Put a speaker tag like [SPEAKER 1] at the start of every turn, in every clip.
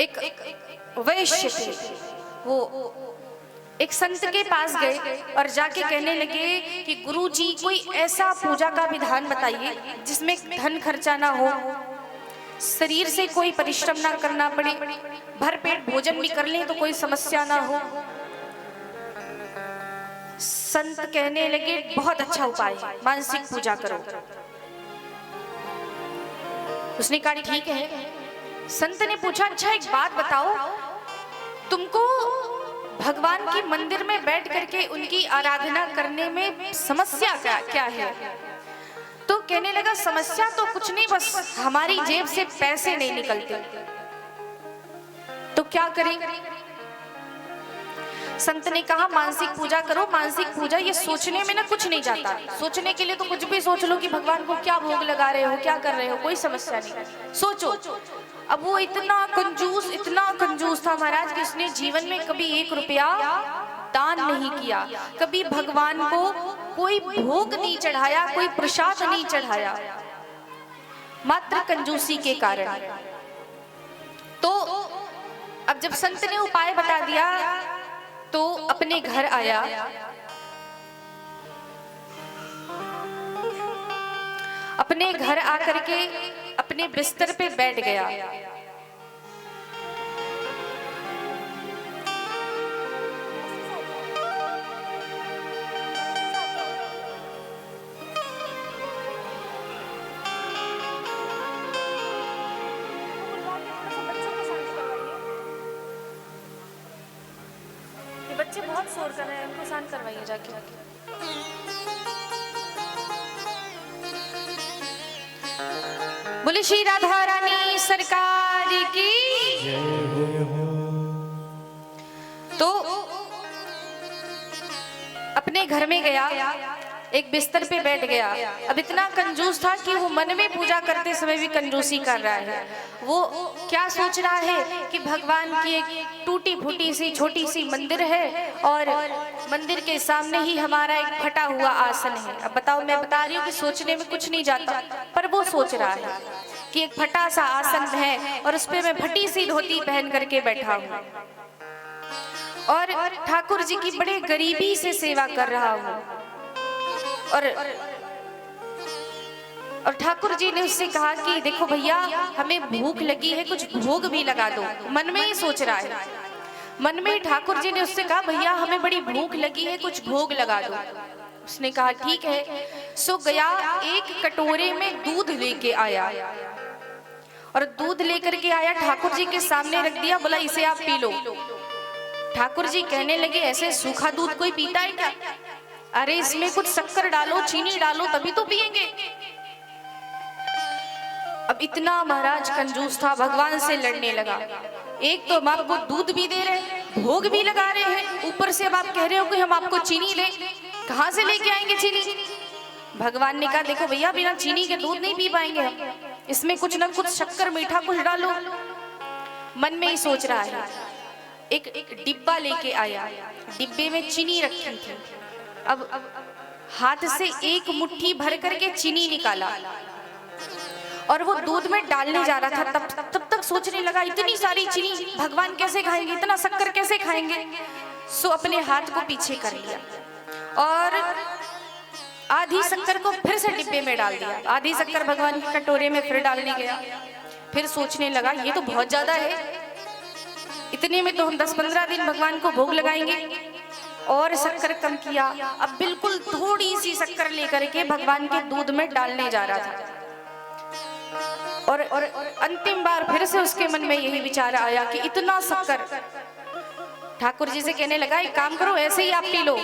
[SPEAKER 1] एक वैश्य थे, वो एक संत के पास गए और जाके कहने लगे कि गुरुजी कोई ऐसा पूजा का विधान बताइए जिसमें धन खर्चा ना हो, शरीर से कोई परिश्रम ना करना पड़े, भरपेट भोजन भी कर लें तो कोई समस्या ना हो। संत कहने लगे बहुत अच्छा उपाय है, मानसिक पूजा करो। उसने कहा ठीक है। संत ने पूछा अच्छा एक बात बताओ, तुमको भगवान की मंदिर में बैठ करके उनकी आराधना करने में समस्या क्या है? तो कहने लगा समस्या तो कुछ नहीं, बस हमारी जेब से पैसे नहीं निकलते, तो क्या करें? संत ने कहा मानसिक पूजा करो। मानसिक पूजा ये सोचने में ना कुछ नहीं जाता, सोचने के लिए तो कुछ भी सोच लो कि भगवान को क्या भोग लगा रहे हो, क्या कर रहे हो, कोई समस्या नहीं, सोचो। अब वो इतना कंजूस था महाराज कि उसने जीवन में कभी 1 रुपया दान नहीं किया, कभी भगवान को कोई भोग नहीं चढ़ाया, कोई प्रसाद नहीं चढ़ाया, मात्र कंजूसी के कारण। तो अब जब संत ने उपाय बता दिया तो अपने घर आया, अपने घर आकर के अपने बिस्तर पे बैठ गया। बच्चे बहुत शोर कर रहे हैं, उनको शांत करवाइए जाके। बोले श्री राधा रानी सरकार की। तो अपने घर में गया, एक बिस्तर पे बैठ गया। अब इतना कंजूस था कि वो मन में पूजा करते समय भी कंजूसी कर रहा है। वो क्या सोच रहा है कि भगवान की एक टूटी फूटी सी छोटी सी मंदिर है और मंदिर के सामने ही हमारा एक फटा हुआ आसन है। अब बताओ, मैं बता रही हूँ कि सोचने में कुछ नहीं जाता, पर वो सोच रहा है कि एक फटा सा आसन है और उस पे मैं फटी सी धोती पहन करके बैठा हूँ और ठाकुर जी की बड़े गरीबी से सेवा कर रहा हूँ। और ठाकुर जी ने उससे कहा कि देखो भैया, हमें भूख लगी है, कुछ भोग भी लगा दो। मन में ही सोच रहा है, मन में ही ठाकुर जी ने उससे कहा भैया हमें बड़ी भूख लगी है, कुछ भोग लगा दो। उसने कहा ठीक है। सो गया, एक कटोरे में दूध लेके आया और दूध लेकर के आया, ठाकुर जी के सामने रख दिया, बोला इसे आप पी लो। ठाकुर जी कहने लगे ऐसे सूखा दूध कोई पीता है क्या? अरे इसमें कुछ शक्कर डालो, चीनी डालो, तभी तो पिएंगे। अब इतना महाराज कंजूस था, भगवान से लड़ने लगा। एक तो हम आपको दूध भी दे रहे हैं, भोग भी लगा रहे हैं, ऊपर से अब आप कह रहे हो कि हम आपको चीनी लें, कहां से लेके आएंगे चीनी? भगवान ने कहा देखो भैया, बिना चीनी के दूध नहीं पी पाएंगे हम, इसमें कुछ ना कुछ शक्कर मीठा कुछ डालो। मन में ही सोच रहा है। एक डिब्बा लेके आया, डिब्बे में चीनी रखी थी। अब हाथ से एक मुट्ठी भर करके चीनी निकाला और वो दूध में डालने जा रहा था। तब तक सोचने लगा इतनी सारी चीनी भगवान कैसे खाएंगे, इतना शक्कर कैसे खाएंगे। सो अपने हाथ को पीछे कर लिया और आधी शक्कर को फिर से डिब्बे में डाल दिया। आधी शक्कर भगवान के कटोरे में फिर डालने गया। फिर सोचने लगा ये तो बहुत ज्यादा है, इतने में तो हम 10-15 दिन भगवान को भोग लगाएंगे। और शक्कर कम किया, अब बिल्कुल थोड़ी सी शक्कर लेकर के भगवान के दूध में डालने जा रहा था। और अंतिम बार फिर से उसके मन में यही विचार आया कि इतना शक्कर। ठाकुर जी से कहने लगा एक काम करो, ऐसे ही आप पी लो।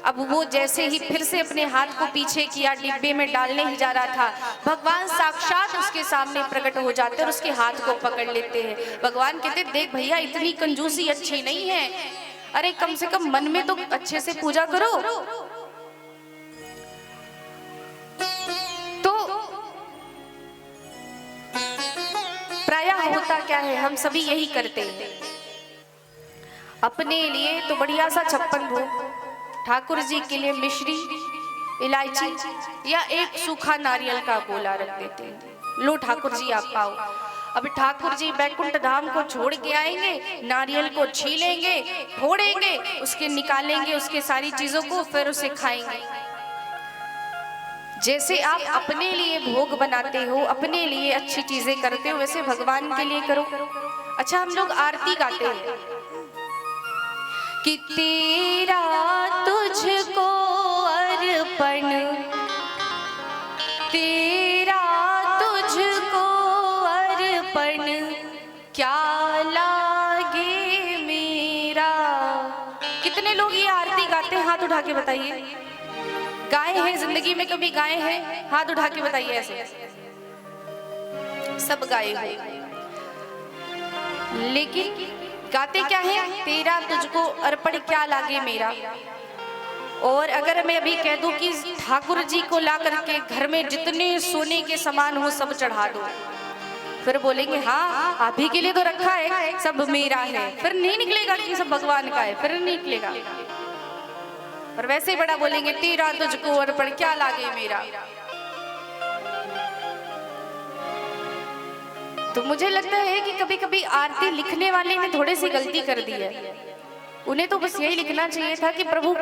[SPEAKER 1] अब वो जैसे ही फिर से अपने हाथ को पीछे किया, डिब्बे में डालने ही जा रहा था, भगवान साक्षात उसके सामने प्रकट हो जाते और उसके हाथ को पकड़ लेते हैं। भगवान कहते देख भैया, इतनी कंजूसी अच्छी नहीं है, अरे कम से कम मन में तो अच्छे से पूजा करो। तो प्रायः होता क्या है, हम सभी यही करते हैं। अपने लिए तो बढ़िया सा 56 भोग, ठाकुर जी के लिए मिश्री, इलायची या एक सूखा नारियल का गोला रख देते हैं। लो ठाकुर जी आप पाओ। अब ठाकुर जी बैकुंठ धाम को छोड़ के आएंगे, नारियल को छीलेंगे, फोड़ेंगे, उसके निकालेंगे उसके सारी चीजों को, फिर उसे खाएंगे। जैसे आप अपने लिए भोग बनाते हो, अपने लिए अच्छी चीजें करते हो, वैसे भगवान के लिए करो। अच्छा, हम लोग आरती गाते हैं कि तेरा तुझको अर्पण, तेरा तुझको अर्पण, क्या लागे मेरा। कितने लोग ये आरती गाते हैं? हाथ उठा के बताइए। गाए हैं जिंदगी में कभी? गाए हैं? हाथ उठा के बताइए। ऐसे सब गाए हो, लेकिन गाते क्या है? तेरा तुझको अर्पण, क्या लागे मेरा। और अगर मैं अभी कह दूं कि ठाकुर जी को ला करके घर में जितने सोने के सामान हो सब चढ़ा दो, फिर बोलेंगे हाँ आप ही के लिए तो रखा है, सब मेरा है। फिर नहीं निकलेगा कि सब भगवान का है, फिर नहीं निकलेगा। और वैसे ही बड़ा बोलेंगे तेरा तुझको अर्पण, क्या लागे मेरा। तो मुझे लगता है कि कभी कभी आरती लिखने वाले ने थोड़ी सी गलती कर दी है। उन्हें तो बस यही लिखना चाहिए था कि प्रभु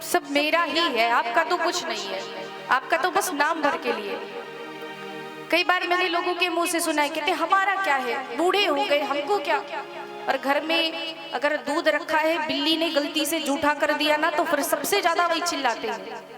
[SPEAKER 1] सब मेरा ही है, आपका तो कुछ नहीं है, आपका तो बस नाम भर के लिए। कई बार मैंने लोगों के मुंह से सुना है, कहते हमारा क्या है, बूढ़े हो गए, हमको क्या। और घर में अगर दूध रखा है, बिल्ली ने गलती से जूठा कर दिया ना, तो फिर सबसे ज्यादा वही चिल्लाते हैं।